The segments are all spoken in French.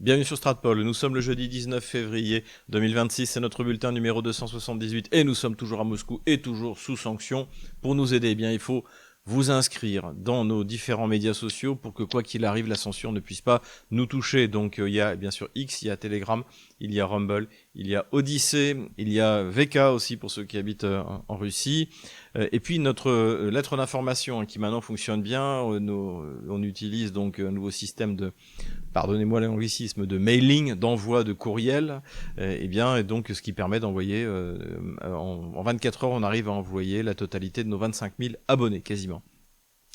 Bienvenue sur Stratpol, nous sommes le jeudi 19 février 2026, c'est notre bulletin numéro 278 et nous sommes toujours à Moscou et toujours sous sanction. Pour nous aider, eh bien, il faut vous inscrire dans nos différents médias sociaux pour que quoi qu'il arrive, la censure ne puisse pas nous toucher. Donc il y a bien sûr X, il y a Telegram, il y a Rumble, il y a Odyssey, il y a VK aussi pour ceux qui habitent en Russie. Et puis notre lettre d'information qui maintenant fonctionne bien, on utilise donc un nouveau système de, pardonnez-moi l'anglicisme, de mailing, d'envoi de courriel, et donc ce qui permet d'envoyer, en 24 heures, on arrive à envoyer la totalité de nos 25 000 abonnés, quasiment.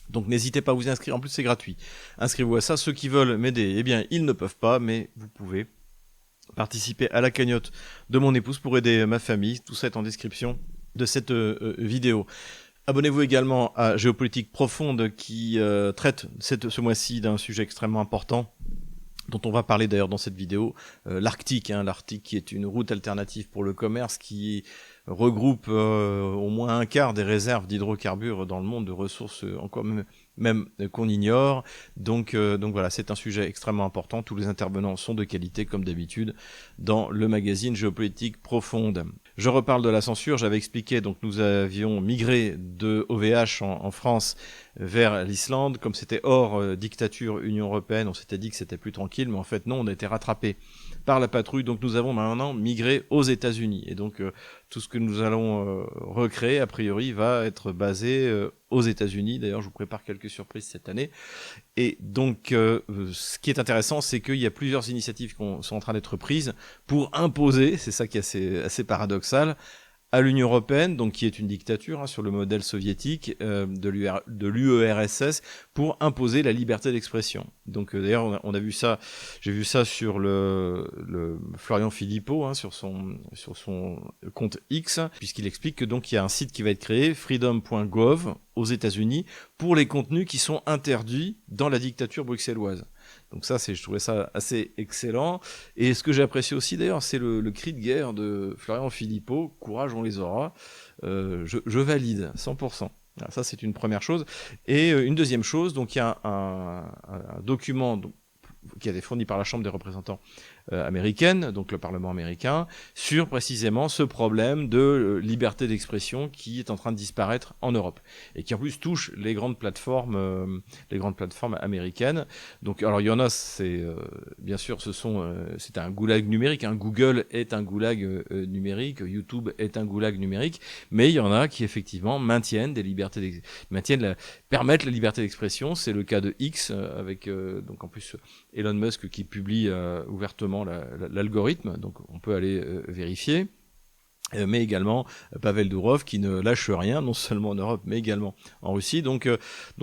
Donc n'hésitez pas à vous inscrire, en plus c'est gratuit. Inscrivez-vous à ça, ceux qui veulent m'aider, eh bien ils ne peuvent pas, mais vous pouvez participer à la cagnotte de mon épouse pour aider ma famille, tout ça est en description de cette vidéo. Abonnez-vous également à Géopolitique Profonde qui traite ce mois-ci d'un sujet extrêmement important, dont on va parler d'ailleurs dans cette vidéo, l'Arctique, l'Arctique qui est une route alternative pour le commerce qui regroupe au moins un quart des réserves d'hydrocarbures dans le monde, de ressources encore même qu'on ignore. Donc voilà, c'est un sujet extrêmement important. Tous les intervenants sont de qualité comme d'habitude dans le magazine Géopolitique Profonde. Je reparle de la censure, j'avais expliqué, donc nous avions migré de OVH en France vers l'Islande, comme c'était hors dictature Union Européenne, on s'était dit que c'était plus tranquille, mais en fait non, on a été rattrapé par la patrouille, donc nous avons maintenant migré aux États-Unis, et donc tout ce que nous allons recréer, a priori, va être basé aux États-Unis. D'ailleurs, je vous prépare quelques surprises cette année. Et donc, ce qui est intéressant, c'est qu'il y a plusieurs initiatives qui sont en train d'être prises pour imposer, c'est ça qui est assez paradoxal, à l'Union Européenne, donc qui est une dictature sur le modèle soviétique de l'UERSS, pour imposer la liberté d'expression. Donc d'ailleurs on a vu ça, j'ai vu ça sur le Florian Philippot, sur son compte X, puisqu'il explique que donc il y a un site qui va être créé, freedom.gov aux États-Unis, pour les contenus qui sont interdits dans la dictature bruxelloise. Donc ça, je trouvais ça assez excellent. Et ce que j'ai apprécié aussi d'ailleurs, c'est le cri de guerre de Florian Philippot, courage, on les aura. Je valide 100%. Alors ça, c'est une première chose. Et une deuxième chose, donc il y a un document qui a été fourni par la Chambre des représentants américaine, donc le Parlement américain, sur précisément ce problème de liberté d'expression qui est en train de disparaître en Europe et qui en plus touche les grandes plateformes américaines. Donc alors il y en a, c'est bien sûr, c'est un goulag numérique. Google est un goulag numérique, YouTube est un goulag numérique, mais il y en a qui effectivement maintiennent des libertés, permettent la liberté d'expression. C'est le cas de X avec donc en plus Elon Musk qui publie ouvertement l'algorithme, donc on peut aller vérifier, mais également Pavel Durov qui ne lâche rien, non seulement en Europe, mais également en Russie. Donc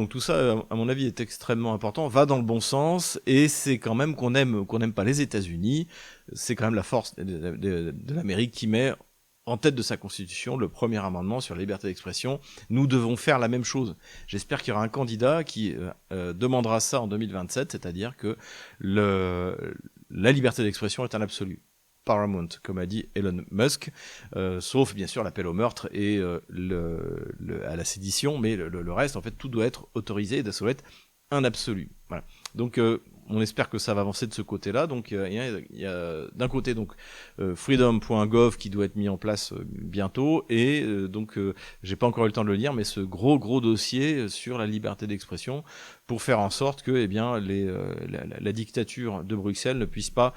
tout ça, à mon avis, est extrêmement important, va dans le bon sens, et c'est quand même qu'on n'aime pas les États-Unis, c'est quand même la force de l'Amérique qui met en tête de sa constitution le premier amendement sur la liberté d'expression. Nous devons faire la même chose. J'espère qu'il y aura un candidat qui demandera ça en 2027, c'est-à-dire que la liberté d'expression est un absolu. Paramount, comme a dit Elon Musk, sauf bien sûr l'appel au meurtre et à la sédition, mais le reste, en fait, tout doit être autorisé et ça doit être un absolu. Voilà. Donc on espère que ça va avancer de ce côté-là. Donc il y a d'un côté donc freedom.gov qui doit être mis en place bientôt, et donc j'ai pas encore eu le temps de le lire, mais ce gros dossier sur la liberté d'expression pour faire en sorte que la dictature de Bruxelles ne puisse pas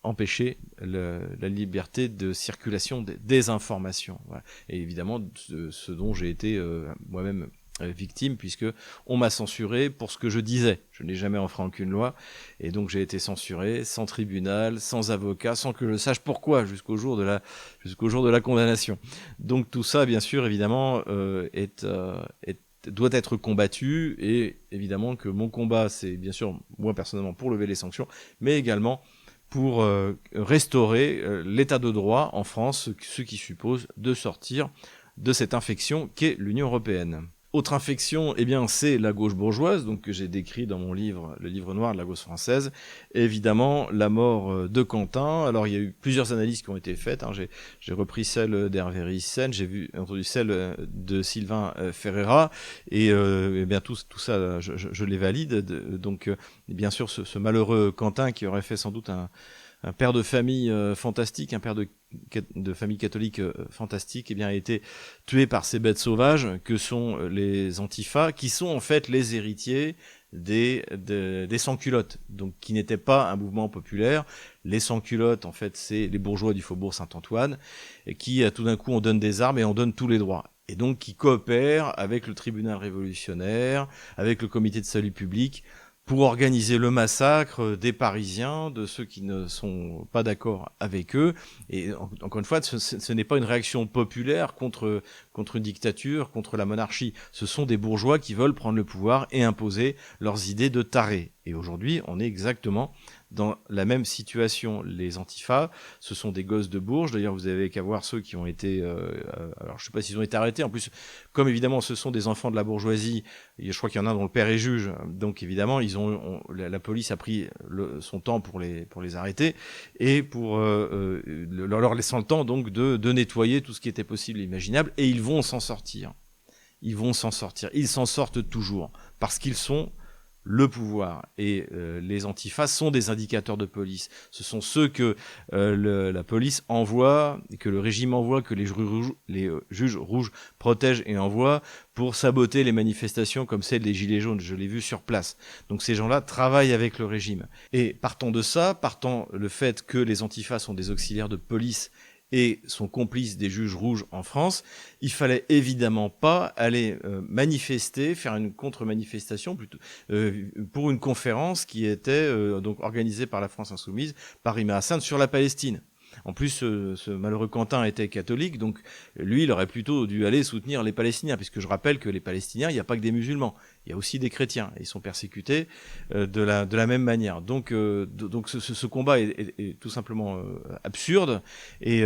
empêcher la liberté de circulation des informations. Voilà. Et évidemment ce dont j'ai été moi-même victime, puisque on m'a censuré pour ce que je disais. Je n'ai jamais enfreint aucune loi, et donc j'ai été censuré sans tribunal, sans avocat, sans que je sache pourquoi, jusqu'au jour de la condamnation. Donc tout ça, bien sûr, évidemment, doit être combattu, et évidemment que mon combat, c'est bien sûr, moi personnellement, pour lever les sanctions, mais également pour restaurer l'état de droit en France, ce qui suppose de sortir de cette infection qu'est l'Union européenne. Autre infection, eh bien, c'est la gauche bourgeoise, donc que j'ai décrit dans mon livre, le livre noir de la gauche française. Et évidemment, la mort de Quentin. Alors, il y a eu plusieurs analyses qui ont été faites. Hein. J'ai repris celle d'Hervé Rissen, j'ai entendu celle de Sylvain Ferreira, et eh bien tout ça, je les valide. Donc, bien sûr, ce malheureux Quentin qui aurait fait sans doute un père de famille fantastique, un père de famille catholique fantastique, eh bien, a été tué par ces bêtes sauvages que sont les antifas, qui sont en fait les héritiers des sans-culottes, donc qui n'étaient pas un mouvement populaire. Les sans-culottes, en fait, c'est les bourgeois du faubourg Saint-Antoine, qui tout d'un coup on donne des armes et on donne tous les droits. Et donc qui coopèrent avec le tribunal révolutionnaire, avec le comité de salut public, pour organiser le massacre des Parisiens, de ceux qui ne sont pas d'accord avec eux. Et encore une fois, ce n'est pas une réaction populaire contre une dictature, contre la monarchie. Ce sont des bourgeois qui veulent prendre le pouvoir et imposer leurs idées de tarés. Et aujourd'hui, on est exactement dans la même situation. Les antifas, ce sont des gosses de Bourges. D'ailleurs, vous avez qu'à voir ceux qui ont été... alors, je ne sais pas s'ils ont été arrêtés. En plus, comme évidemment, ce sont des enfants de la bourgeoisie, et je crois qu'il y en a dont le père est juge. Donc, évidemment, la police a pris son temps pour les arrêter et pour leur laissant le temps donc de nettoyer tout ce qui était possible et imaginable. Et ils vont s'en sortir. Ils vont s'en sortir. Ils s'en sortent toujours parce qu'ils sont le pouvoir. Et les antifas sont des indicateurs de police. Ce sont ceux que la police envoie, que le régime envoie, que les juges rouges protègent et envoient pour saboter les manifestations comme celle des Gilets jaunes. Je l'ai vu sur place. Donc ces gens-là travaillent avec le régime. Et partant de ça, partant le fait que les antifas sont des auxiliaires de police et sont complices des juges rouges en France, il fallait évidemment pas aller manifester, faire une contre-manifestation plutôt pour une conférence qui était donc organisée par la France Insoumise, par Rima Hassan sur la Palestine. En plus, ce malheureux Quentin était catholique, donc lui, il aurait plutôt dû aller soutenir les Palestiniens, puisque je rappelle que les Palestiniens, il n'y a pas que des musulmans, il y a aussi des chrétiens, et ils sont persécutés de la même manière. Donc ce combat est tout simplement absurde, et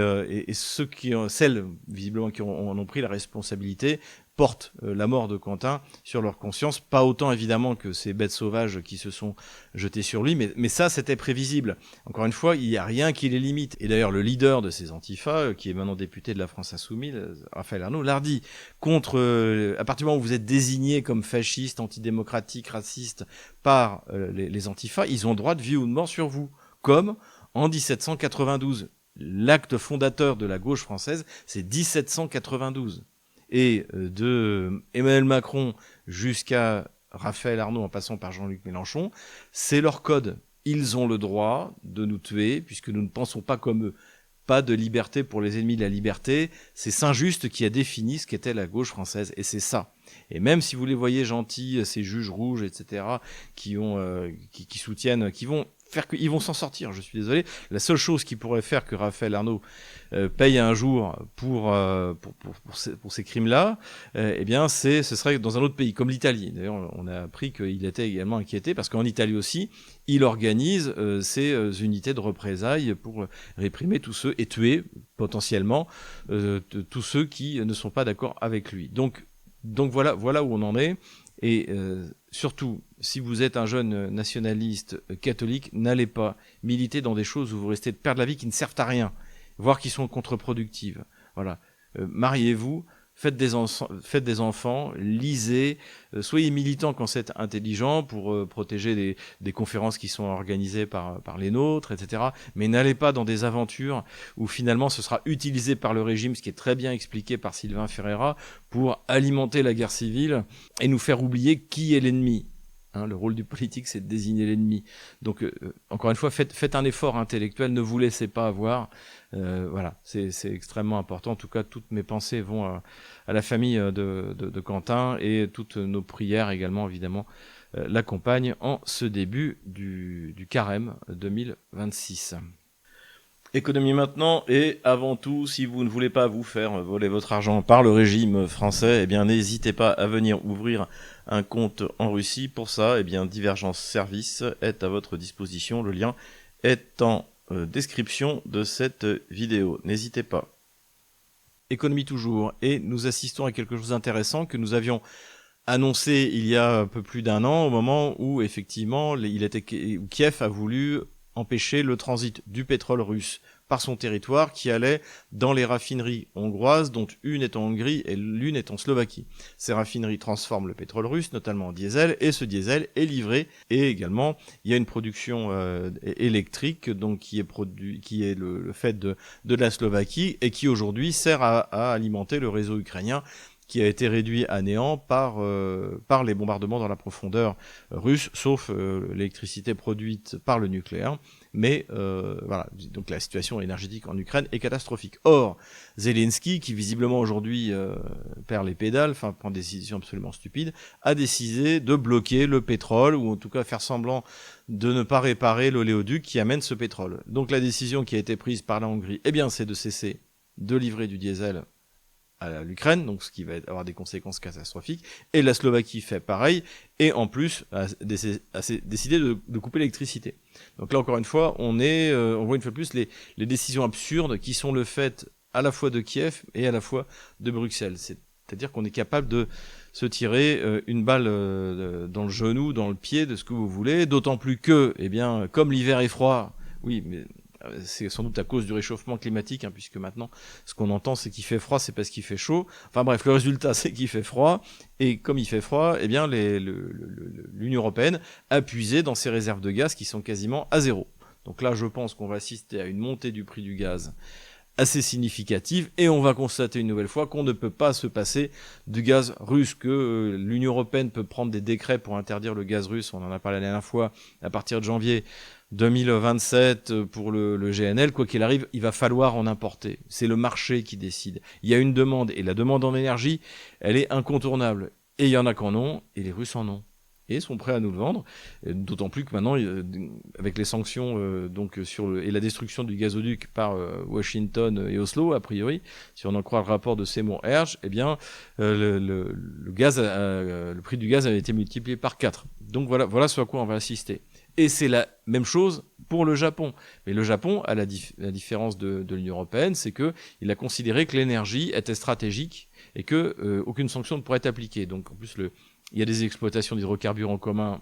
celles visiblement qui en ont pris la responsabilité portent la mort de Quentin sur leur conscience, pas autant évidemment que ces bêtes sauvages qui se sont jetées sur lui, mais ça c'était prévisible. Encore une fois, il n'y a rien qui les limite. Et d'ailleurs le leader de ces antifas, qui est maintenant député de la France Insoumise, Raphaël Arnaud, l'a dit, à partir du moment où vous êtes désigné comme fasciste, antidémocratique, raciste par les antifas, ils ont le droit de vie ou de mort sur vous, comme en 1792. L'acte fondateur de la gauche française, c'est 1792. Et de Emmanuel Macron jusqu'à Raphaël Arnaud en passant par Jean-Luc Mélenchon, c'est leur code. Ils ont le droit de nous tuer puisque nous ne pensons pas comme eux. Pas de liberté pour les ennemis de la liberté. C'est Saint-Just qui a défini ce qu'était la gauche française. Et c'est ça. Et même si vous les voyez gentils, ces juges rouges, etc., qui soutiennent, qui vont faire qu'ils vont s'en sortir, je suis désolé. La seule chose qui pourrait faire que Raphaël Arnaud paye un jour pour ces crimes-là, eh bien, ce serait dans un autre pays, comme l'Italie. D'ailleurs, on a appris qu'il était également inquiété, parce qu'en Italie aussi, il organise ces unités de représailles pour réprimer tous ceux, et tuer potentiellement tous ceux qui ne sont pas d'accord avec lui. Donc voilà où on en est. Et surtout, si vous êtes un jeune nationaliste catholique, n'allez pas militer dans des choses où vous restez de perdre la vie qui ne servent à rien, voire qui sont contre-productives. Voilà. Mariez-vous, faites des enfants, lisez, soyez militants quand c'est intelligent pour protéger des conférences qui sont organisées par les nôtres, etc. Mais n'allez pas dans des aventures où finalement ce sera utilisé par le régime, ce qui est très bien expliqué par Sylvain Ferreira, pour alimenter la guerre civile et nous faire oublier qui est l'ennemi. Le rôle du politique, c'est de désigner l'ennemi. Donc, encore une fois, faites un effort intellectuel, ne vous laissez pas avoir. Voilà, c'est extrêmement important. En tout cas, toutes mes pensées vont à la famille de Quentin, et toutes nos prières également, évidemment, l'accompagnent en ce début du carême 2026. Économie maintenant, et avant tout, si vous ne voulez pas vous faire voler votre argent par le régime français, eh bien n'hésitez pas à venir ouvrir un compte en Russie. Pour ça, eh bien Divergence Service est à votre disposition. Le lien est en description de cette vidéo. N'hésitez pas. Économie toujours, et nous assistons à quelque chose d'intéressant que nous avions annoncé il y a un peu plus d'un an, au moment où effectivement où Kiev a voulu empêcher le transit du pétrole russe par son territoire qui allait dans les raffineries hongroises, dont une est en Hongrie et l'une est en Slovaquie. Ces raffineries transforment le pétrole russe, notamment en diesel, et ce diesel est livré. Et également, il y a une production électrique, donc qui est le fait de la Slovaquie et qui aujourd'hui sert à alimenter le réseau ukrainien, qui a été réduit à néant par les bombardements dans la profondeur russe, sauf l'électricité produite par le nucléaire. Mais voilà, donc la situation énergétique en Ukraine est catastrophique. Or, Zelensky, qui visiblement aujourd'hui perd les pédales, enfin prend des décisions absolument stupides, a décidé de bloquer le pétrole, ou en tout cas faire semblant de ne pas réparer l'oléoduc qui amène ce pétrole. Donc la décision qui a été prise par la Hongrie, eh bien, c'est de cesser de livrer du diesel à l'Ukraine, donc ce qui va avoir des conséquences catastrophiques, et la Slovaquie fait pareil, et en plus a décidé de couper l'électricité. Donc là encore une fois, on voit une fois de plus les décisions absurdes qui sont le fait à la fois de Kiev et à la fois de Bruxelles. C'est-à-dire qu'on est capable de se tirer une balle dans le genou, dans le pied, de ce que vous voulez, d'autant plus que, eh bien, comme l'hiver est froid, oui, mais c'est sans doute à cause du réchauffement climatique, hein, puisque maintenant, ce qu'on entend, c'est qu'il fait froid, c'est parce qu'il fait chaud. Enfin bref, le résultat, c'est qu'il fait froid, et comme il fait froid, eh bien, l'Union européenne a puisé dans ses réserves de gaz qui sont quasiment à zéro. Donc là, je pense qu'on va assister à une montée du prix du gaz assez significative, et on va constater une nouvelle fois qu'on ne peut pas se passer du gaz russe, que l'Union européenne peut prendre des décrets pour interdire le gaz russe, on en a parlé la dernière fois, à partir de janvier 2027 pour le GNL, quoi qu'il arrive, il va falloir en importer. C'est le marché qui décide. Il y a une demande, et la demande en énergie, elle est incontournable. Et il y en a qui en ont, et les Russes en ont. Et sont prêts à nous le vendre, d'autant plus que maintenant, avec les sanctions et la destruction du gazoduc par Washington et Oslo, a priori, si on en croit le rapport de Seymour Hersh, eh bien, le prix du gaz a été multiplié par 4. Donc voilà ce à quoi on va assister. Et c'est la même chose pour le Japon. Mais le Japon, à la différence de l'Union européenne, c'est qu'il a considéré que l'énergie était stratégique et que aucune sanction ne pourrait être appliquée. Donc en plus, il y a des exploitations d'hydrocarbures en commun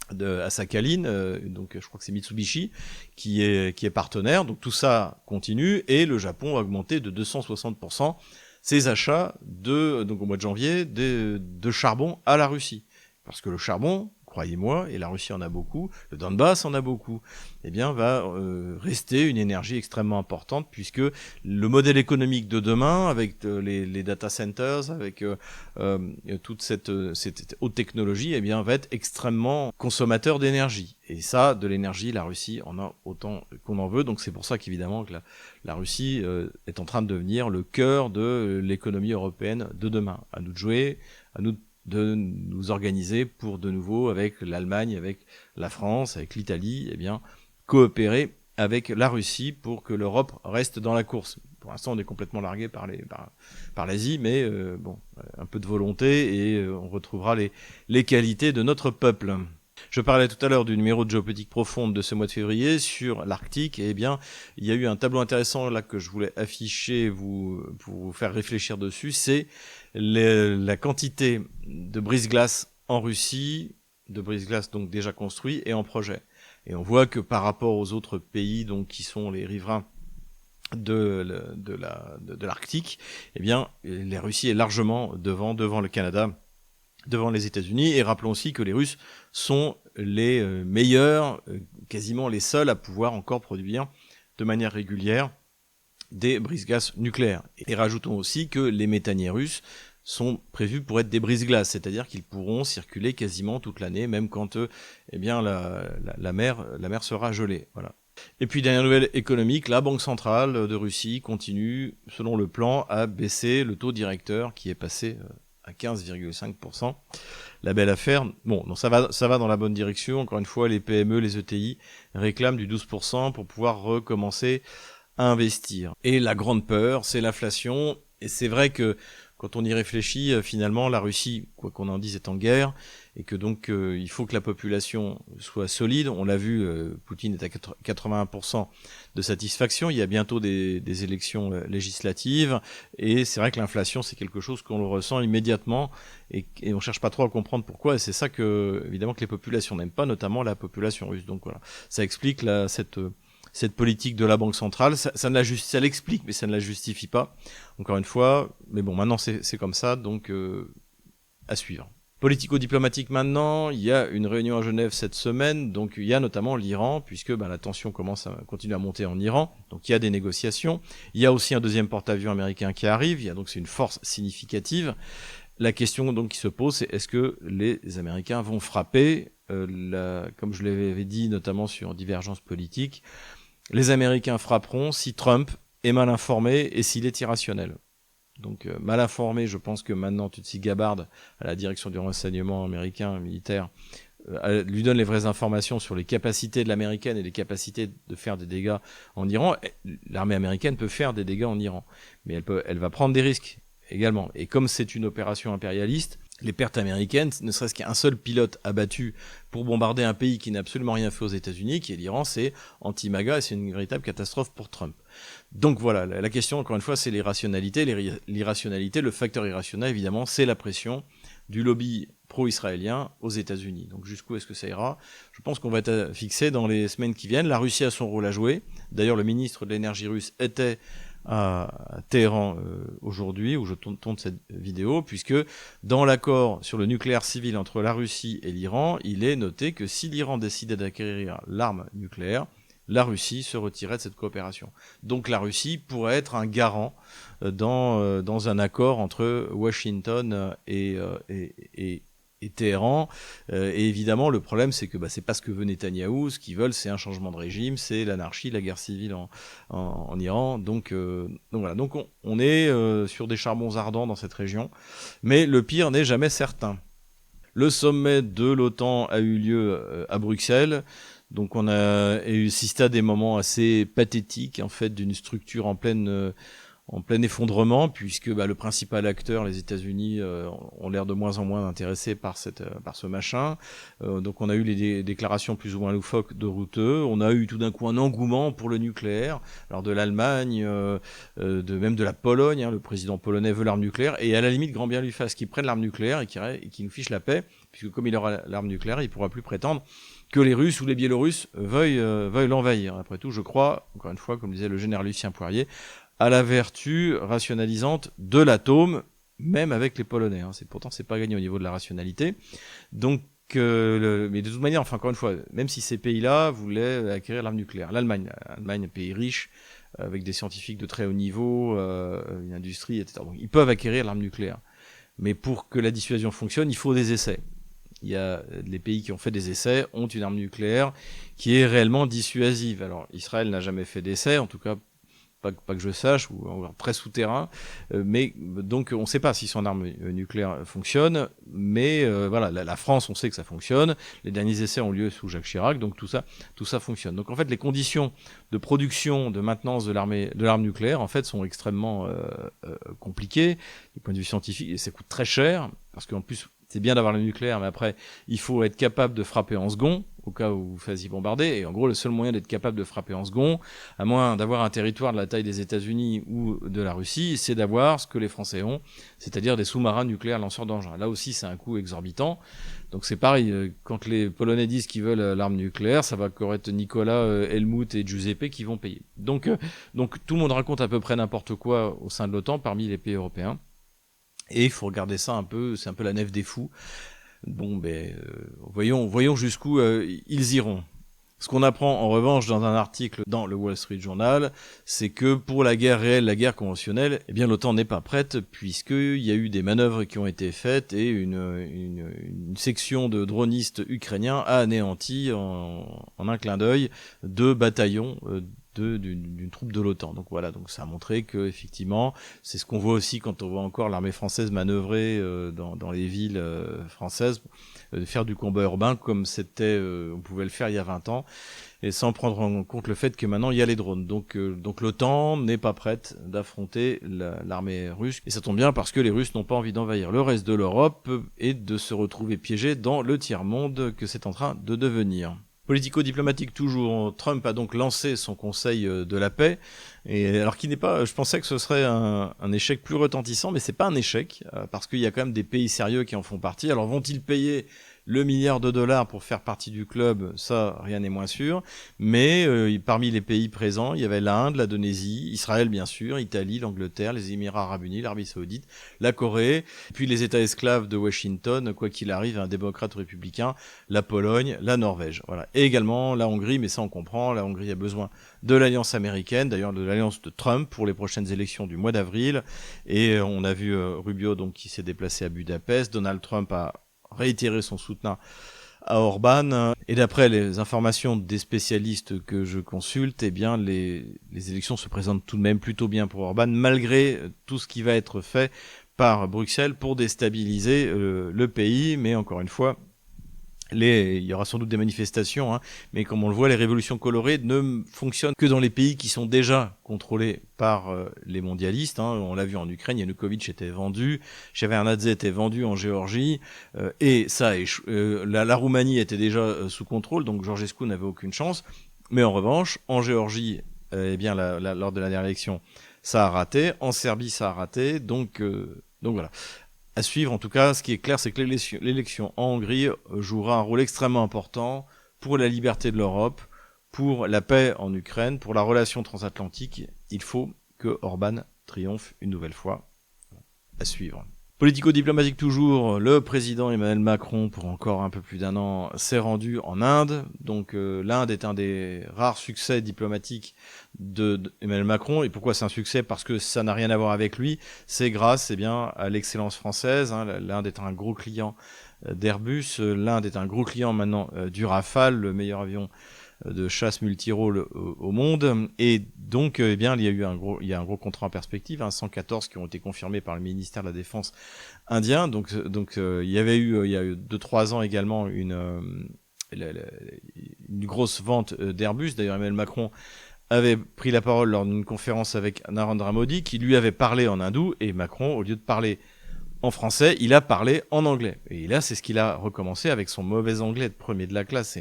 à Sakhalin, donc je crois que c'est Mitsubishi qui est partenaire. Donc tout ça continue, et le Japon a augmenté de 260% ses achats donc au mois de janvier de charbon à la Russie. Parce que le charbon, croyez-moi, et la Russie en a beaucoup, le Donbass en a beaucoup, eh bien, va rester une énergie extrêmement importante, puisque le modèle économique de demain, avec les data centers, avec toute cette haute technologie, eh bien, va être extrêmement consommateur d'énergie. Et ça, de l'énergie, la Russie en a autant qu'on en veut. Donc c'est pour ça qu'évidemment que la Russie est en train de devenir le cœur de l'économie européenne de demain. À nous de jouer, à nous de nous organiser pour de nouveau, avec l'Allemagne, avec la France, avec l'Italie, eh bien, coopérer avec la Russie pour que l'Europe reste dans la course. Pour l'instant, on est complètement largué par l'Asie, mais un peu de volonté et on retrouvera les qualités de notre peuple. Je parlais tout à l'heure du numéro de Géopolitique Profonde de ce mois de février sur l'Arctique, et eh bien, il y a eu un tableau intéressant là que je voulais afficher pour vous faire réfléchir dessus, c'est la quantité de brise-glace en Russie, de brise-glace donc déjà construits et en projet. Et on voit que par rapport aux autres pays donc qui sont les riverains de l'Arctique, eh bien, la Russie est largement devant le Canada, devant les États-Unis. Et rappelons aussi que les Russes sont les meilleurs, quasiment les seuls à pouvoir encore produire de manière régulière des brise-glaces nucléaires. Et rajoutons aussi que les méthaniers russes sont prévus pour être des brise-glaces, c'est-à-dire qu'ils pourront circuler quasiment toute l'année, même quand eh bien, la mer sera gelée. Voilà. Et puis, dernière nouvelle économique, la Banque centrale de Russie continue, selon le plan, à baisser le taux directeur qui est passé à 15,5%. La belle affaire. Bon, donc ça va dans la bonne direction. Encore une fois, les PME, les ETI réclament du 12% pour pouvoir recommencer à investir. Et la grande peur, c'est l'inflation. Et c'est vrai que quand on y réfléchit, finalement, la Russie, quoi qu'on en dise, est en guerre. et que donc il faut que la population soit solide. On l'a vu, Poutine est à 81% de satisfaction. Il y a bientôt des élections législatives, et c'est vrai que l'inflation, c'est quelque chose qu'on le ressent immédiatement, et on cherche pas trop à comprendre pourquoi. Et c'est ça que, évidemment, que les populations n'aiment pas, notamment la population russe. Donc voilà, ça explique cette politique de la Banque centrale. Ça l'explique, mais ça ne la justifie pas. Encore une fois, mais bon, maintenant c'est comme ça, donc à suivre. Politico-diplomatique maintenant, il y a une réunion à Genève cette semaine, donc il y a notamment l'Iran, puisque la tension continue à monter en Iran, donc il y a des négociations. Il y a aussi un deuxième porte-avions américain qui arrive, donc c'est une force significative. La question donc qui se pose, c'est est-ce que les Américains vont frapper, comme je l'avais dit notamment sur Divergence politique, les Américains frapperont si Trump est mal informé et s'il est irrationnel. Donc mal informé, je pense que maintenant Tulsi Gabbard, à la direction du renseignement américain militaire, lui donne les vraies informations sur les capacités de l'américaine et les capacités de faire des dégâts en Iran. L'armée américaine peut faire des dégâts en Iran, mais elle va prendre des risques également. Et comme c'est une opération impérialiste, les pertes américaines, ne serait-ce qu'un seul pilote abattu pour bombarder un pays qui n'a absolument rien fait aux États-Unis, qui est l'Iran, c'est anti-MAGA et c'est une véritable catastrophe pour Trump. Donc voilà, la question, encore une fois, c'est l'irrationalité. L'irrationalité, le facteur irrationnel, évidemment, c'est la pression du lobby pro-israélien aux États-Unis. Donc jusqu'où est-ce que ça ira ? Je pense qu'on va être fixé dans les semaines qui viennent. La Russie a son rôle à jouer. D'ailleurs, le ministre de l'énergie russe était à Téhéran aujourd'hui, où je tourne cette vidéo, puisque dans l'accord sur le nucléaire civil entre la Russie et l'Iran, il est noté que si l'Iran décidait d'acquérir l'arme nucléaire, la Russie se retirait de cette coopération. Donc la Russie pourrait être un garant dans un accord entre Washington et Téhéran. Et évidemment, le problème, c'est que c'est pas ce que veut Netanyahou. Ce qu'ils veulent, c'est un changement de régime, c'est l'anarchie, la guerre civile en Iran. Donc voilà. Donc on est sur des charbons ardents dans cette région. Mais le pire n'est jamais certain. Le sommet de l'OTAN a eu lieu à Bruxelles. Donc on a assisté à des moments assez pathétiques, en fait, d'une structure en plein effondrement, puisque le principal acteur, les États-Unis, ont l'air de moins en moins intéressés par ce machin. Donc on a eu les déclarations plus ou moins loufoques de Rutte. On a eu tout d'un coup un engouement pour le nucléaire, alors de l'Allemagne, même de la Pologne. Le président polonais veut l'arme nucléaire, et à la limite, grand bien lui fasse qu'il prenne l'arme nucléaire et qu'il nous fiche la paix, puisque comme il aura l'arme nucléaire, il pourra plus prétendre que les Russes ou les Biélorusses veuillent l'envahir. Après tout, je crois, encore une fois, comme disait le général Lucien Poirier, à la vertu rationalisante de l'atome, même avec les Polonais. Pourtant, c'est pas gagné au niveau de la rationalité. Donc, mais de toute manière, encore une fois, même si ces pays-là voulaient acquérir l'arme nucléaire, l'Allemagne, un pays riche, avec des scientifiques de très haut niveau, une industrie, etc. Donc, ils peuvent acquérir l'arme nucléaire. Mais pour que la dissuasion fonctionne, il faut des essais. Il y a les pays qui ont fait des essais, ont une arme nucléaire qui est réellement dissuasive. Alors, Israël n'a jamais fait d'essais, en tout cas pas que je sache, ou très souterrain, mais donc on ne sait pas si son arme nucléaire fonctionne, mais voilà, la France, on sait que ça fonctionne, les derniers essais ont lieu sous Jacques Chirac, donc tout ça fonctionne. Donc en fait, les conditions de production, de maintenance de l'arme nucléaire, en fait, sont extrêmement compliquées, du point de vue scientifique, et ça coûte très cher, parce qu'en plus, c'est bien d'avoir le nucléaire, mais après, il faut être capable de frapper en second, au cas où vous fassiez bombarder. Et en gros, le seul moyen d'être capable de frapper en second, à moins d'avoir un territoire de la taille des États-Unis ou de la Russie, c'est d'avoir ce que les Français ont, c'est-à-dire des sous-marins nucléaires lanceurs d'engins. Là aussi, c'est un coût exorbitant. Donc c'est pareil, quand les Polonais disent qu'ils veulent l'arme nucléaire, ça va encore être Nicolas, Helmut et Giuseppe qui vont payer. Donc tout le monde raconte à peu près n'importe quoi au sein de l'OTAN parmi les pays européens. Et il faut regarder ça un peu, c'est un peu la nef des fous. Bon, voyons jusqu'où ils iront. Ce qu'on apprend en revanche dans un article dans le Wall Street Journal, c'est que pour la guerre réelle, la guerre conventionnelle, l'OTAN n'est pas prête, puisqu'il y a eu des manœuvres qui ont été faites et une section de dronistes ukrainiens a anéanti en un clin d'œil 2 bataillons d'une troupe de l'OTAN. Donc voilà, donc ça a montré que effectivement, c'est ce qu'on voit aussi quand on voit encore l'armée française manœuvrer dans les villes françaises. faire du combat urbain comme on pouvait le faire il y a 20 ans, et sans prendre en compte le fait que maintenant il y a les drones. Donc l'OTAN n'est pas prête d'affronter l'armée russe, et ça tombe bien parce que les Russes n'ont pas envie d'envahir le reste de l'Europe et de se retrouver piégés dans le tiers-monde que c'est en train de devenir. Politico-diplomatique toujours, Trump a donc lancé son conseil de la paix, et alors qu'il n'est pas, je pensais que ce serait un échec plus retentissant, mais c'est pas un échec, parce qu'il y a quand même des pays sérieux qui en font partie. Alors vont-ils payer le milliard de dollars pour faire partie du club? Ça, rien n'est moins sûr. Mais parmi les pays présents, il y avait l'Inde, l'Indonésie, Israël bien sûr, Italie, l'Angleterre, les Émirats Arabes Unis, l'Arabie Saoudite, la Corée, puis les États esclaves de Washington, quoi qu'il arrive, un démocrate ou républicain, la Pologne, la Norvège. Voilà. Et également la Hongrie, mais ça on comprend, la Hongrie a besoin de l'alliance américaine, d'ailleurs de l'alliance de Trump pour les prochaines élections du mois d'avril. Et on a vu Rubio donc qui s'est déplacé à Budapest, Donald Trump a réitéré son soutien à Orban. Et d'après les informations des spécialistes que je consulte, eh bien les élections se présentent tout de même plutôt bien pour Orban, malgré tout ce qui va être fait par Bruxelles pour déstabiliser le pays. Mais encore une fois, il y aura sans doute des manifestations, mais comme on le voit, les révolutions colorées ne fonctionnent que dans les pays qui sont déjà contrôlés par les mondialistes. On l'a vu en Ukraine, Yanukovych était vendu, Shevardnadze était vendu en Géorgie, et ça la Roumanie était déjà sous contrôle, donc Georgescu n'avait aucune chance. Mais en revanche, en Géorgie, bien lors de la dernière élection, ça a raté. En Serbie, ça a raté. Donc voilà. À suivre, en tout cas, ce qui est clair, c'est que l'élection en Hongrie jouera un rôle extrêmement important pour la liberté de l'Europe, pour la paix en Ukraine, pour la relation transatlantique. Il faut que Orban triomphe une nouvelle fois. À suivre. Politico-diplomatique toujours, le président Emmanuel Macron, pour encore un peu plus d'1 an, s'est rendu en Inde. Donc l'Inde est un des rares succès diplomatiques d'Emmanuel Macron. Et pourquoi c'est un succès? Parce que ça n'a rien à voir avec lui. C'est grâce à l'excellence française. L'Inde est un gros client d'Airbus. L'Inde est un gros client maintenant du Rafale, le meilleur avion de chasse multirôle au monde. Et donc il y a un gros contrat en perspective, 114 qui ont été confirmés par le ministère de la Défense indien. Donc il y a eu 2-3 ans également une grosse vente d'Airbus. D'ailleurs Emmanuel Macron avait pris la parole lors d'une conférence avec Narendra Modi qui lui avait parlé en hindou, et Macron, au lieu de parler en français, il a parlé en anglais. Et là, c'est ce qu'il a recommencé avec son mauvais anglais de premier de la classe.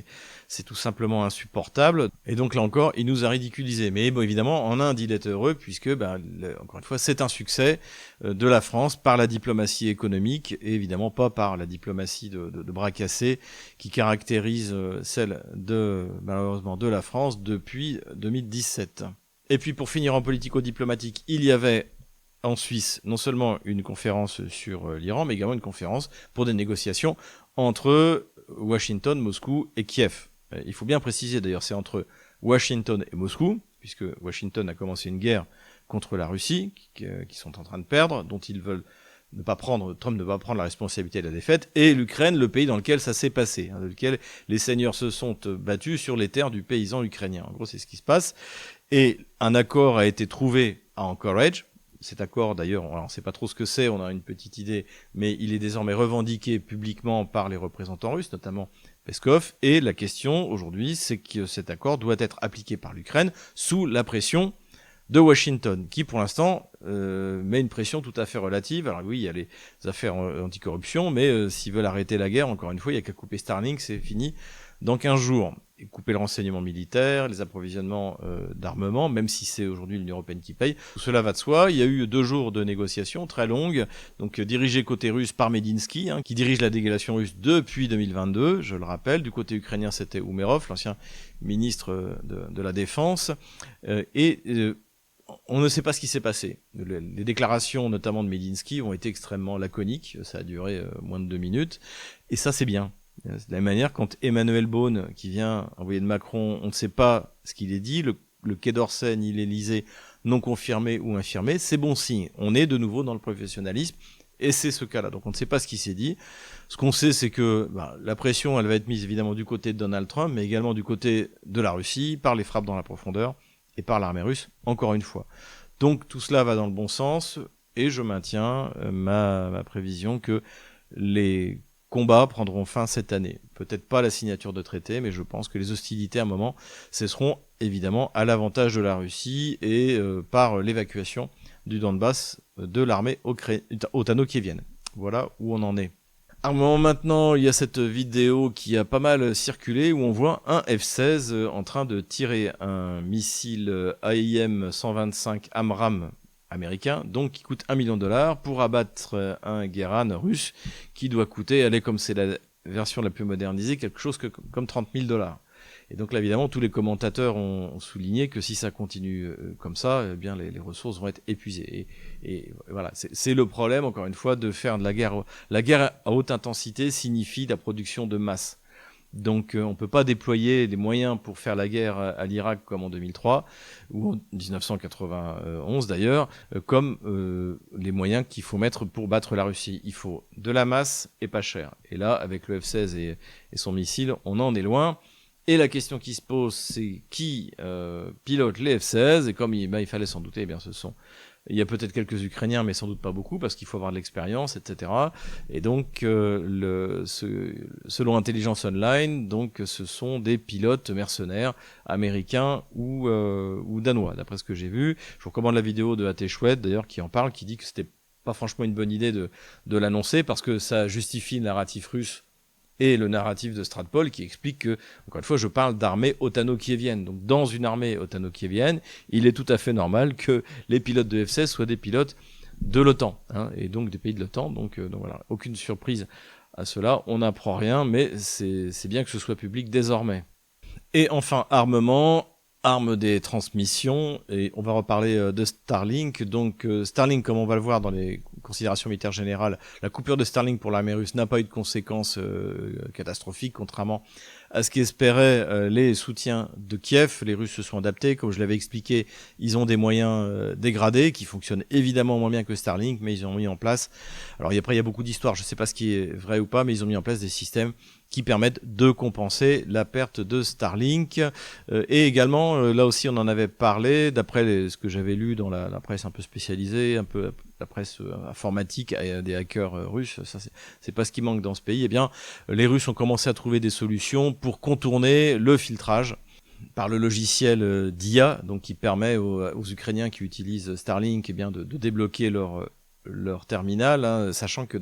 C'est tout simplement insupportable. Et donc là encore, il nous a ridiculisés. Mais bon, évidemment, en Inde, il est heureux puisque, encore une fois, c'est un succès de la France par la diplomatie économique et évidemment pas par la diplomatie de bras cassés qui caractérise celle malheureusement de la France depuis 2017. Et puis pour finir en politico-diplomatique, il y avait en Suisse, non seulement une conférence sur l'Iran, mais également une conférence pour des négociations entre Washington, Moscou et Kiev. Il faut bien préciser, d'ailleurs, c'est entre Washington et Moscou, puisque Washington a commencé une guerre contre la Russie, qui sont en train de perdre, dont ils veulent Trump ne va pas prendre la responsabilité de la défaite, et l'Ukraine, le pays dans lequel ça s'est passé, dans lequel les seigneurs se sont battus sur les terres du paysan ukrainien. En gros, c'est ce qui se passe. Et un accord a été trouvé à Anchorage. Cet accord, d'ailleurs, on ne sait pas trop ce que c'est, on a une petite idée, mais il est désormais revendiqué publiquement par les représentants russes, notamment Peskov. Et la question aujourd'hui, c'est que cet accord doit être appliqué par l'Ukraine sous la pression de Washington, qui pour l'instant met une pression tout à fait relative. Alors oui, il y a les affaires anticorruption, mais s'ils veulent arrêter la guerre, encore une fois, il n'y a qu'à couper Starlink, c'est fini dans 15 jours. Et couper le renseignement militaire, les approvisionnements d'armement, même si c'est aujourd'hui l'Union européenne qui paye. Tout cela va de soi. Il y a eu 2 jours de négociations très longues, donc dirigées côté russe par Medinsky, qui dirige la délégation russe depuis 2022, je le rappelle. Du côté ukrainien, c'était Umerov, l'ancien ministre de la Défense. On ne sait pas ce qui s'est passé. Les déclarations, notamment de Medinsky, ont été extrêmement laconiques. Ça a duré moins de 2 minutes. Et ça, c'est bien. De la même manière, quand Emmanuel Beaune, qui vient envoyer de Macron, on ne sait pas ce qu'il est dit, le Quai d'Orsay ni l'Élysée non confirmé ou infirmé, c'est bon signe. On est de nouveau dans le professionnalisme, et c'est ce cas-là. Donc on ne sait pas ce qui s'est dit. Ce qu'on sait, c'est que la pression, elle va être mise évidemment du côté de Donald Trump, mais également du côté de la Russie, par les frappes dans la profondeur, et par l'armée russe, encore une fois. Donc tout cela va dans le bon sens, et je maintiens ma prévision que les combats prendront fin cette année. Peut-être pas la signature de traité, mais je pense que les hostilités à un moment cesseront évidemment à l'avantage de la Russie et par l'évacuation du Donbass de l'armée otano-kievienne. Voilà où on en est. Alors maintenant, il y a cette vidéo qui a pas mal circulé où on voit un F-16 en train de tirer un missile AIM-125 AMRAAM américain, donc qui coûte $1 million pour abattre un Gerran russe qui doit coûter, allez, comme c'est la version la plus modernisée, quelque chose comme $30 000. Et donc là, évidemment, tous les commentateurs ont souligné que si ça continue comme ça, eh bien les ressources vont être épuisées. Et voilà, c'est le problème, encore une fois, de faire de la guerre. La guerre à haute intensité signifie la production de masse. Donc on ne peut pas déployer des moyens pour faire la guerre à l'Irak comme en 2003, ou en 1991 d'ailleurs, comme les moyens qu'il faut mettre pour battre la Russie. Il faut de la masse et pas cher. Et là, avec le F-16 et son missile, on en est loin. Et la question qui se pose, c'est qui pilote les F-16 ? Et comme il fallait s'en douter, eh bien il y a peut-être quelques Ukrainiens, mais sans doute pas beaucoup, parce qu'il faut avoir de l'expérience, etc. Et donc, selon Intelligence Online, donc ce sont des pilotes mercenaires américains ou danois, d'après ce que j'ai vu. Je vous recommande la vidéo de A.T. Chouette, d'ailleurs, qui en parle, qui dit que c'était pas franchement une bonne idée de l'annoncer, parce que ça justifie le narratif russe et le narratif de Stratpol qui explique que, encore une fois, je parle d'armée otano-kievienne. Donc, dans une armée otano-kievienne, il est tout à fait normal que les pilotes de F-16 soient des pilotes de l'OTAN, hein, et donc des pays de l'OTAN. Donc voilà, aucune surprise à cela. On n'apprend rien, mais c'est bien que ce soit public désormais. Et enfin, armement. Arme des transmissions, et on va reparler de Starlink. Donc Starlink, comme on va le voir dans les considérations militaires générales, la coupure de Starlink pour l'armée russe n'a pas eu de conséquences catastrophiques, contrairement à ce qu'espéraient les soutiens de Kiev. Les Russes se sont adaptés, comme je l'avais expliqué, ils ont des moyens dégradés qui fonctionnent évidemment moins bien que Starlink, mais ils ont mis en place, alors après il y a beaucoup d'histoires, je ne sais pas ce qui est vrai ou pas, mais ils ont mis en place des systèmes qui permettent de compenser la perte de Starlink. Et également, là aussi on en avait parlé, d'après ce que j'avais lu dans la presse un peu spécialisée, un peu la presse informatique, des hackers russes, ça c'est pas ce qui manque dans ce pays. Eh bien, les Russes ont commencé à trouver des solutions pour contourner le filtrage par le logiciel d'IA, donc qui permet aux Ukrainiens qui utilisent Starlink, eh bien de débloquer leur terminal, hein, sachant que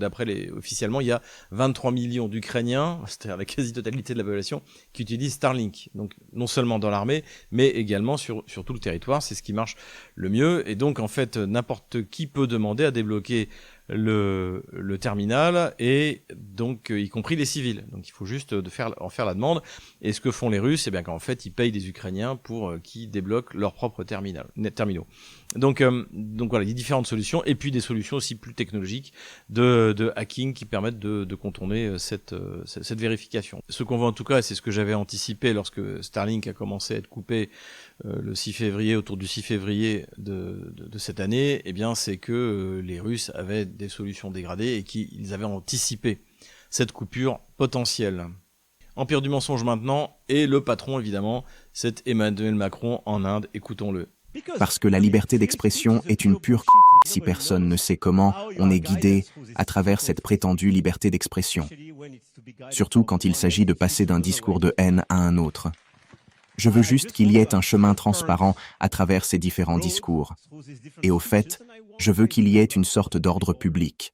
officiellement, il y a 23 millions d'Ukrainiens, c'est-à-dire la quasi-totalité de la population, qui utilisent Starlink. Donc, non seulement dans l'armée, mais également sur tout le territoire. C'est ce qui marche le mieux. Et donc, en fait, n'importe qui peut demander à débloquer le terminal, et donc y compris les civils. Donc il faut juste en faire la demande. Et ce que font les Russes, c'est bien qu'en fait ils payent des Ukrainiens pour qui débloquent leurs propres terminaux. Donc voilà, il y a différentes solutions, et puis des solutions aussi plus technologiques de hacking qui permettent de contourner cette vérification. Ce qu'on voit en tout cas, et c'est ce que j'avais anticipé lorsque Starlink a commencé à être coupé le 6 février, autour du 6 février de cette année, eh bien c'est que les Russes avaient des solutions dégradées et qu'ils avaient anticipé cette coupure potentielle. Empire du mensonge maintenant, et le patron évidemment, c'est Emmanuel Macron en Inde, écoutons-le. Parce que la liberté d'expression est une pure si personne ne sait comment on est guidé à travers cette prétendue liberté d'expression. Surtout quand il s'agit de passer d'un discours de haine à un autre. Je veux juste qu'il y ait un chemin transparent à travers ces différents discours. Et au fait, je veux qu'il y ait une sorte d'ordre public.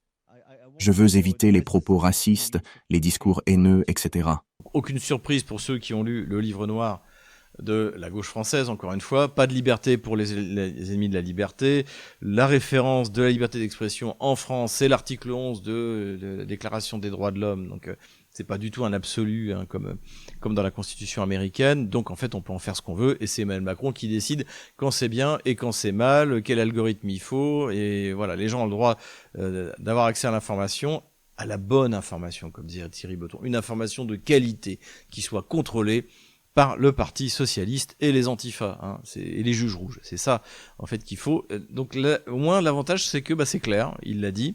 Je veux éviter les propos racistes, les discours haineux, etc. Aucune surprise pour ceux qui ont lu le livre noir de la gauche française, encore une fois, pas de liberté pour les ennemis de la liberté. La référence de la liberté d'expression en France, c'est l'article 11 de la Déclaration des droits de l'homme. Donc c'est pas du tout un absolu, hein, comme dans la Constitution américaine. Donc en fait, on peut en faire ce qu'on veut, et c'est Emmanuel Macron qui décide quand c'est bien et quand c'est mal, quel algorithme il faut. Et voilà, les gens ont le droit d'avoir accès à l'information, à la bonne information, comme dirait Thierry Breton, une information de qualité qui soit contrôlée par le Parti socialiste et les antifas, hein, et les juges rouges. C'est ça, en fait, qu'il faut. Donc là, au moins, l'avantage, c'est que c'est clair, il l'a dit.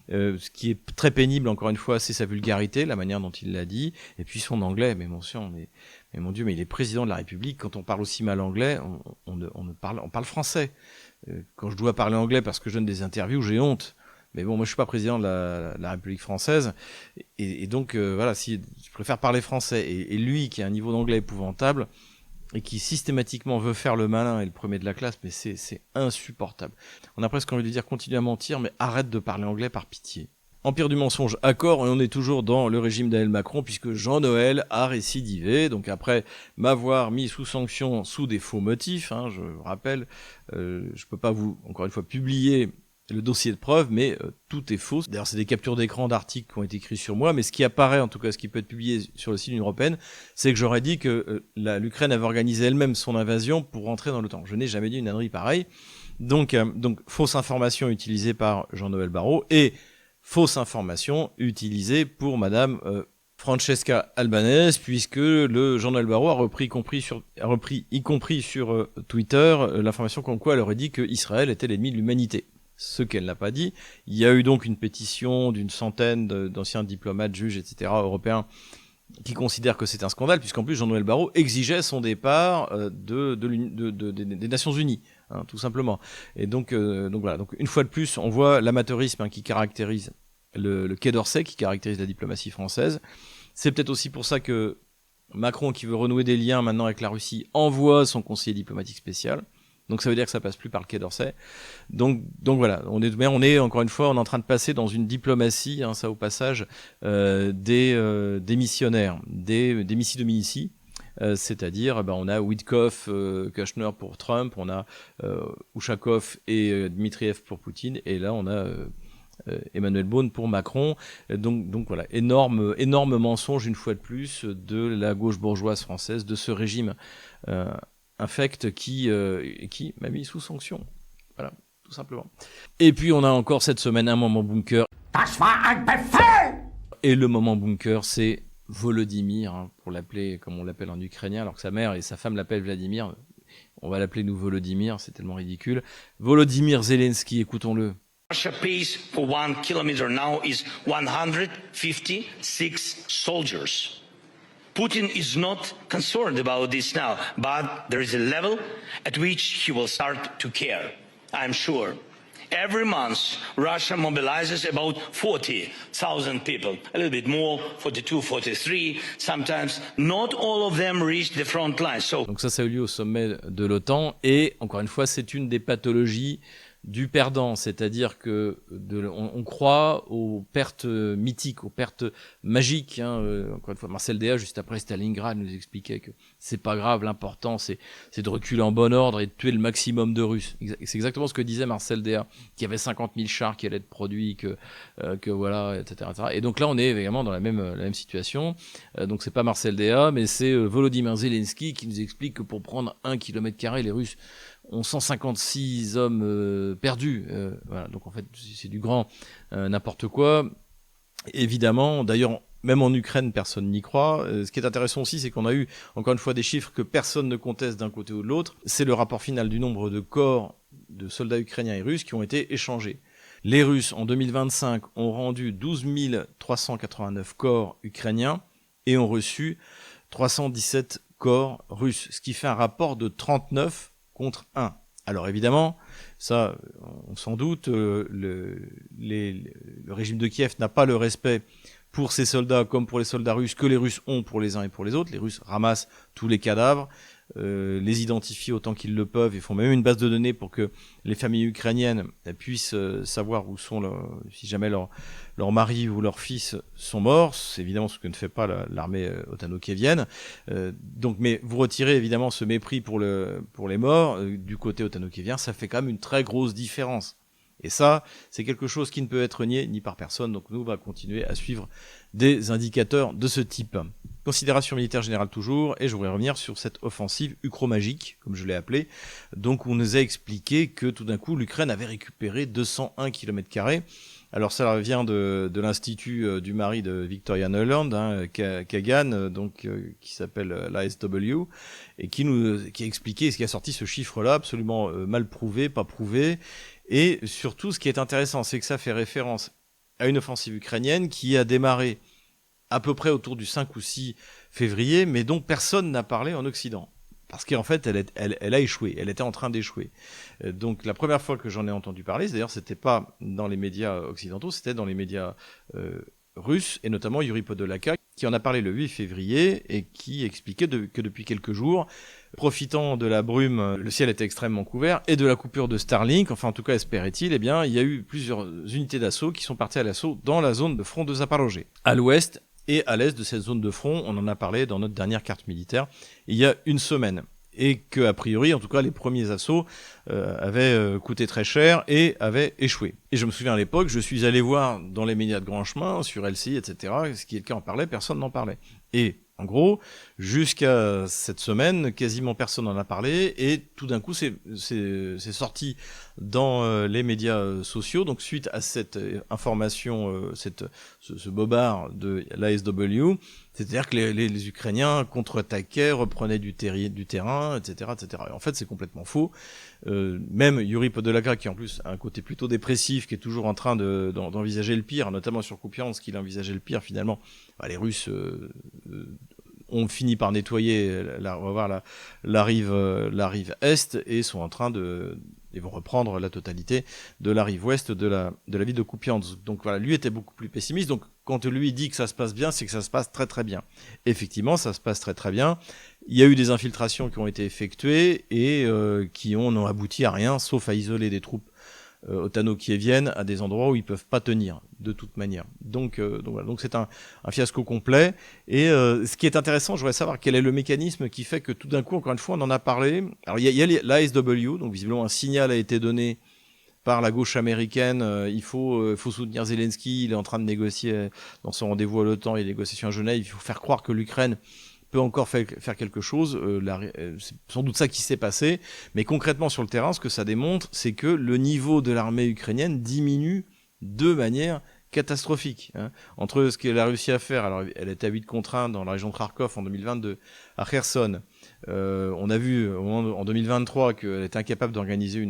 Ce qui est très pénible, encore une fois, c'est sa vulgarité, la manière dont il l'a dit, et puis son anglais. Mais mon Dieu, mais il est président de la République. Quand on parle aussi mal anglais, on parle français. Quand je dois parler anglais parce que je donne des interviews, j'ai honte. Mais bon, moi je suis pas président de la République française, et donc voilà, si je préfère parler français, et lui qui a un niveau d'anglais épouvantable et qui systématiquement veut faire le malin et le premier de la classe, mais c'est insupportable. On a presque envie de dire continue à mentir, mais arrête de parler anglais par pitié. Empire du mensonge, accord, et on est toujours dans le régime d'Emmanuel Macron, puisque Jean-Noël a récidivé. Donc m'avoir mis sous sanction sous des faux motifs, hein, je rappelle, je peux pas encore une fois, publier le dossier de preuve, mais tout est faux. D'ailleurs, c'est des captures d'écran d'articles qui ont été écrits sur moi, mais ce qui apparaît, en tout cas, ce qui peut être publié sur le site de l'Union européenne, c'est que j'aurais dit que l'Ukraine avait organisé elle-même son invasion pour rentrer dans l'OTAN. Je n'ai jamais dit une ânerie pareille. Donc, fausse information utilisée par Jean-Noël Barrot, et fausse information utilisée pour Madame Francesca Albanese, puisque le Jean-Noël Barrot a repris, y compris sur Twitter, l'information comme quoi elle aurait dit que Israël était l'ennemi de l'humanité. Ce qu'elle n'a pas dit. Il y a eu donc une pétition d'une centaine d'anciens diplomates, juges, etc. européens qui considèrent que c'est un scandale, puisqu'en plus Jean-Noël Barrot exigeait son départ des Nations Unies, hein, tout simplement. Et donc voilà. Donc une fois de plus, on voit l'amateurisme qui caractérise le Quai d'Orsay, qui caractérise la diplomatie française. C'est peut-être aussi pour ça que Macron, qui veut renouer des liens maintenant avec la Russie, envoie son conseiller diplomatique spécial. Donc ça veut dire que ça passe plus par le Quai d'Orsay. Donc voilà, on est encore une fois, on est en train de passer dans une diplomatie, hein, ça au passage, des missionnaires, des missi dominici, c'est-à-dire on a Witkoff, Kushner pour Trump, on a Ushakov et Dmitriev pour Poutine, et là on a Emmanuel Beaune pour Macron. Donc voilà, énorme mensonge une fois de plus de la gauche bourgeoise française, de ce régime infect qui m'a mis sous sanction. Voilà, tout simplement. Et puis on a encore cette semaine un moment bunker. Et le moment bunker, c'est Volodymyr, hein, pour l'appeler comme on l'appelle en ukrainien, alors que sa mère et sa femme l'appellent Vladimir. On va l'appeler nous Volodymyr, c'est tellement ridicule. Volodymyr Zelensky, écoutons-le. Russia pays for 1 kilometer now is 156 soldiers. Putin is not concerned about this now, but there is a level at which he will start to care, I'm sure. Every month, Russia mobilizes about 40,000 people, a little bit more, 42, 43, sometimes. Not all of them reach the front line. Donc ça a eu lieu au sommet de l'OTAN, et encore une fois, c'est une des pathologies du perdant, c'est-à-dire que on croit aux pertes mythiques, aux pertes magiques. Hein. Encore une fois, Marcel Déat, juste après Stalingrad, nous expliquait que c'est pas grave, l'important c'est de reculer en bon ordre et de tuer le maximum de Russes. C'est exactement ce que disait Marcel Déat, qui avait 50 000 chars qui allaient être produits, que voilà, etc., etc. Et donc là, on est évidemment dans la même situation. Donc c'est pas Marcel Déat, mais c'est Volodymyr Zelensky qui nous explique que pour prendre 1 km², les Russes ont 156 hommes perdus. Voilà. Donc en fait, c'est du grand n'importe quoi. Évidemment, d'ailleurs, même en Ukraine, personne n'y croit. Ce qui est intéressant aussi, c'est qu'on a eu, encore une fois, des chiffres que personne ne conteste d'un côté ou de l'autre. C'est le rapport final du nombre de corps de soldats ukrainiens et russes qui ont été échangés. Les Russes, en 2025, ont rendu 12 389 corps ukrainiens et ont reçu 317 corps russes, ce qui fait un rapport de 39 contre 1. Alors évidemment, ça, on s'en doute, le régime de Kiev n'a pas le respect pour ses soldats comme pour les soldats russes que les Russes ont pour les uns et pour les autres. Les Russes ramassent tous les cadavres, les identifient autant qu'ils le peuvent et font même une base de données pour que les familles ukrainiennes puissent savoir où sont si jamais leur mari ou leur fils sont morts. C'est évidemment ce que ne fait pas l'armée otano-kievienne. Mais vous retirez évidemment ce mépris pour les morts du côté otano-kievien, ça fait quand même une très grosse différence. Et ça, c'est quelque chose qui ne peut être nié ni par personne. Donc nous, on va continuer à suivre des indicateurs de ce type. Considération militaire générale toujours, et je voudrais revenir sur cette offensive ukromagique, comme je l'ai appelée. Donc on nous a expliqué que tout d'un coup, l'Ukraine avait récupéré 201 km². Alors ça vient de l'institut du mari de Victoria Nuland, hein, Kagan, qui s'appelle l'ASW, et qui a expliqué, qui a sorti ce chiffre-là, absolument mal prouvé, pas prouvé. Et surtout, ce qui est intéressant, c'est que ça fait référence à une offensive ukrainienne qui a démarré à peu près autour du 5 ou 6 février, mais dont personne n'a parlé en Occident. parce qu'en fait, elle a échoué. Elle était en train d'échouer. Donc, la première fois que j'en ai entendu parler, d'ailleurs, c'était pas dans les médias occidentaux, c'était dans les médias russes, et notamment Yuri Podolaka, qui en a parlé le 8 février et qui expliquait que depuis quelques jours, profitant de la brume, le ciel était extrêmement couvert, et de la coupure de Starlink, enfin en tout cas espérait-il, eh bien, il y a eu plusieurs unités d'assaut qui sont parties à l'assaut dans la zone de front de Zaporozhye, à l'ouest et à l'est de cette zone de front. On en a parlé dans notre dernière carte militaire il y a une semaine. Et que, a priori, en tout cas, les premiers assauts avaient coûté très cher et avaient échoué. Et je me souviens à l'époque, je suis allé voir dans les médias de grand chemin, sur LCI, etc., ce qui quelqu'un en parlait, personne n'en parlait. Et en gros, jusqu'à cette semaine, quasiment personne n'en a parlé, et tout d'un coup, c'est sorti dans les médias sociaux. Donc, suite à cette information, ce bobard de l'ASW, c'est-à-dire que les Ukrainiens contre-attaquaient, reprenaient du terrain, etc., etc. Et en fait, c'est complètement faux. Même Yuri Podolaka, qui en plus a un côté plutôt dépressif, qui est toujours en train d'envisager le pire, notamment sur Kupiansk, qu'il envisageait le pire finalement. Les Russes ont fini par nettoyer la rive est et sont en train ils vont reprendre la totalité de la rive ouest de la ville de Kupiansk. Donc voilà, lui était beaucoup plus pessimiste. Donc quand lui dit que ça se passe bien, c'est que ça se passe très très bien. Effectivement, ça se passe très très bien. Il y a eu des infiltrations qui ont été effectuées et qui n'ont abouti à rien, sauf à isoler des troupes otano-kieviennes à des endroits où ils peuvent pas tenir de toute manière. Donc voilà, donc c'est un fiasco complet. Et ce qui est intéressant, je voudrais savoir quel est le mécanisme qui fait que tout d'un coup, encore une fois, on en a parlé. Alors il y a l'ASW, donc visiblement un signal a été donné par la gauche américaine. Il faut soutenir Zelensky, il est en train de négocier dans son rendez-vous à l'OTAN et les négociations à Genève. Il faut faire croire que l'Ukraine peut encore faire quelque chose. C'est sans doute ça qui s'est passé. Mais concrètement, sur le terrain, ce que ça démontre, c'est que le niveau de l'armée ukrainienne diminue de manière catastrophique. Entre ce qu'elle a réussi à faire, alors elle était à 8 contre 1 dans la région de Kharkov en 2022, à Kherson. On a vu en 2023 qu'elle était incapable d'organiser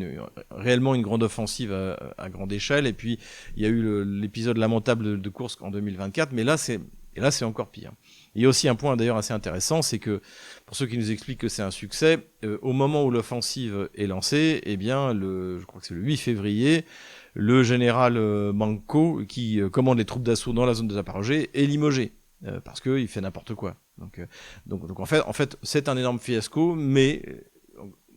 réellement une grande offensive à grande échelle. Et puis, il y a eu l'épisode lamentable de Kursk en 2024. Mais là, c'est encore pire. Il y a aussi un point d'ailleurs assez intéressant, c'est que pour ceux qui nous expliquent que c'est un succès, au moment où l'offensive est lancée, eh bien, je crois que c'est le 8 février, le général Manko, qui commande les troupes d'assaut dans la zone de Zaporozhye, est limogé parce qu'il fait n'importe quoi. Donc en fait, c'est un énorme fiasco, mais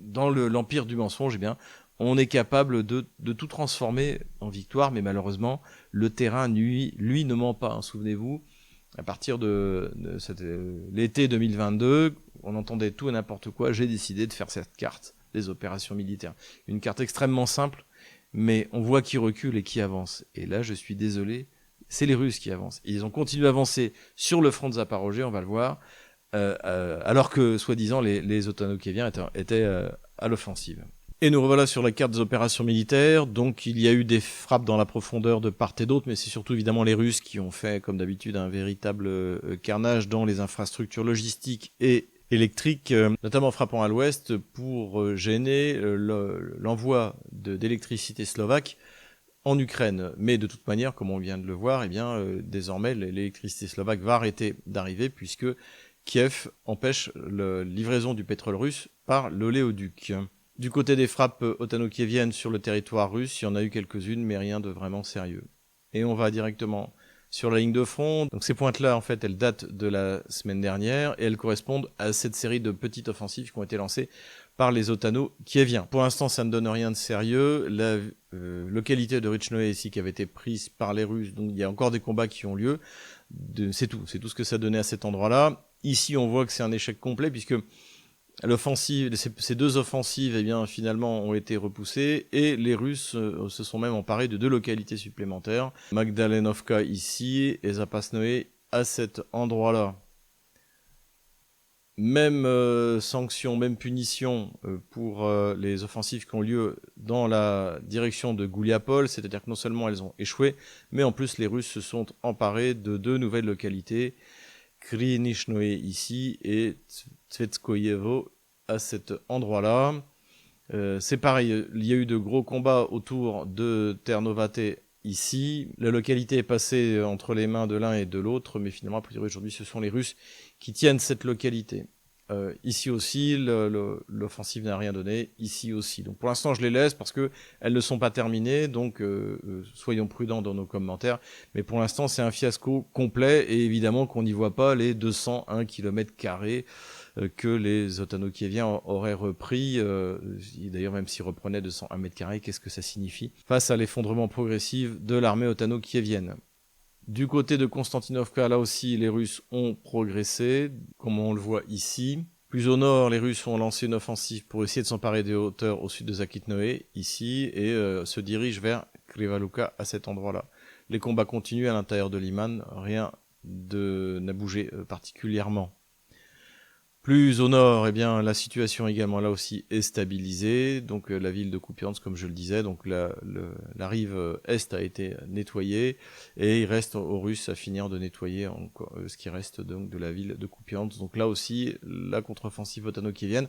dans l'empire du mensonge, eh bien, on est capable de tout transformer en victoire, mais malheureusement, le terrain, lui ne ment pas. Souvenez-vous. À partir de l'été 2022, on entendait tout et n'importe quoi. J'ai décidé de faire cette carte des opérations militaires. Une carte extrêmement simple, mais on voit qui recule et qui avance. Et là, je suis désolé, c'est les Russes qui avancent. Ils ont continué à avancer sur le front de Zaporozhye, on va le voir, alors que, soi-disant, les otano-kieviens étaient à l'offensive. Et nous revoilà sur la carte des opérations militaires. Donc il y a eu des frappes dans la profondeur de part et d'autre, mais c'est surtout évidemment les Russes qui ont fait, comme d'habitude, un véritable carnage dans les infrastructures logistiques et électriques, notamment frappant à l'ouest pour gêner l'envoi d'électricité slovaque en Ukraine. Mais de toute manière, comme on vient de le voir, eh bien, désormais l'électricité slovaque va arrêter d'arriver puisque Kiev empêche la livraison du pétrole russe par l'oléoduc. Du côté des frappes otano-kieviennes sur le territoire russe, il y en a eu quelques-unes, mais rien de vraiment sérieux. Et on va directement sur la ligne de front. Donc ces pointes-là, en fait, elles datent de la semaine dernière et elles correspondent à cette série de petites offensives qui ont été lancées par les otano-kieviens. Pour l'instant, ça ne donne rien de sérieux. La localité de Rychnoe ici qui avait été prise par les Russes, donc il y a encore des combats qui ont lieu. C'est tout ce que ça donnait à cet endroit-là. Ici, on voit que c'est un échec complet puisque l'offensive, ces deux offensives, eh bien, finalement, ont été repoussées et les Russes se sont même emparés de 2 localités supplémentaires. Magdalenovka ici et Zapasnoe à cet endroit-là. Même sanction, même punition pour les offensives qui ont lieu dans la direction de Gouliapol, c'est-à-dire que non seulement elles ont échoué, mais en plus les Russes se sont emparés de 2 nouvelles localités, Krynychnoe ici et Tvetskoyevo à cet endroit-là. C'est pareil, il y a eu de gros combats autour de Ternovate ici. La localité est passée entre les mains de l'un et de l'autre, mais finalement, a priori aujourd'hui, ce sont les Russes qui tiennent cette localité. Ici aussi, l'offensive n'a rien donné. Ici aussi. Donc pour l'instant, je les laisse parce que elles ne sont pas terminées. Donc soyons prudents dans nos commentaires. Mais pour l'instant, c'est un fiasco complet. Et évidemment qu'on n'y voit pas les 201 km² que les Otanokieviens auraient repris. D'ailleurs, même s'ils reprenaient 201 m², qu'est-ce que ça signifie face à l'effondrement progressif de l'armée otano-kievienne? Du côté de Konstantinovka, là aussi, les Russes ont progressé, comme on le voit ici. Plus au nord, les Russes ont lancé une offensive pour essayer de s'emparer des hauteurs au sud de Zakitnoé, ici, et se dirigent vers Krivaluka à cet endroit-là. Les combats continuent à l'intérieur de Liman, rien n'a bougé particulièrement. Plus au nord, eh bien, la situation également là aussi est stabilisée. Donc la ville de Kupiansk, comme je le disais, donc la rive est a été nettoyée et il reste aux Russes à finir de nettoyer encore ce qui reste donc de la ville de Kupiansk. Donc là aussi, la contre-offensive otano-kievienne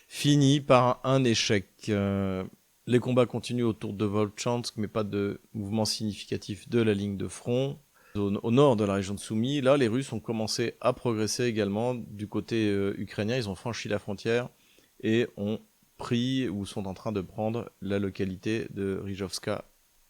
finit par un échec. Les combats continuent autour de Volchansk, mais pas de mouvement significatif de la ligne de front. Au nord de la région de Soumy, là, les Russes ont commencé à progresser également du côté ukrainien. Ils ont franchi la frontière et ont pris ou sont en train de prendre la localité de Rijovka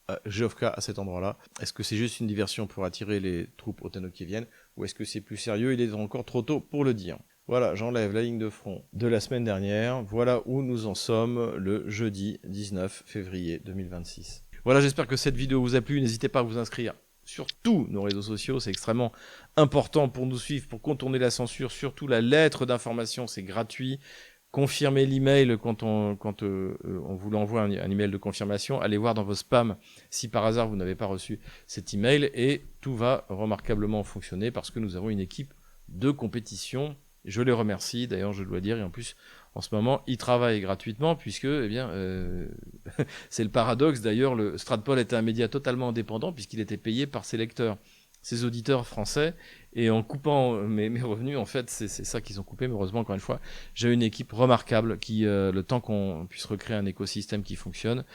à cet endroit-là. Est-ce que c'est juste une diversion pour attirer les troupes otano-kieviennes ou est-ce que c'est plus sérieux? Il est encore trop tôt pour le dire. Voilà, j'enlève la ligne de front de la semaine dernière. Voilà où nous en sommes le jeudi 19 février 2026. Voilà, j'espère que cette vidéo vous a plu. N'hésitez pas à vous inscrire sur tous nos réseaux sociaux, c'est extrêmement important pour nous suivre, pour contourner la censure, surtout la lettre d'information, c'est gratuit. Confirmez l'email quand on vous l'envoie un email de confirmation, allez voir dans vos spams si par hasard vous n'avez pas reçu cet email et tout va remarquablement fonctionner parce que nous avons une équipe de compétition. Je les remercie, d'ailleurs je dois dire, et en plus en ce moment ils travaillent gratuitement puisque c'est le paradoxe. D'ailleurs, le Stratpol était un média totalement indépendant puisqu'il était payé par ses lecteurs, ses auditeurs français, et en coupant mes revenus, en fait, c'est ça qu'ils ont coupé. Mais heureusement, encore une fois, j'ai une équipe remarquable qui, le temps qu'on puisse recréer un écosystème qui fonctionne,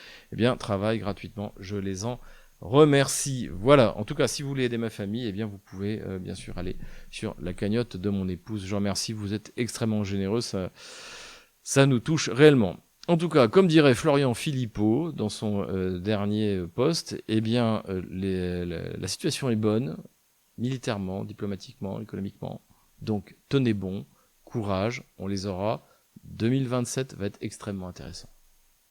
travaille gratuitement. Je les en remercie. Voilà, en tout cas, si vous voulez aider ma famille, vous pouvez bien sûr aller sur la cagnotte de mon épouse. Je vous remercie, vous êtes extrêmement généreux, ça nous touche réellement. En tout cas, comme dirait Florian Philippot dans son dernier post, la situation est bonne, militairement, diplomatiquement, économiquement. Donc tenez bon, courage, on les aura. 2027 va être extrêmement intéressant.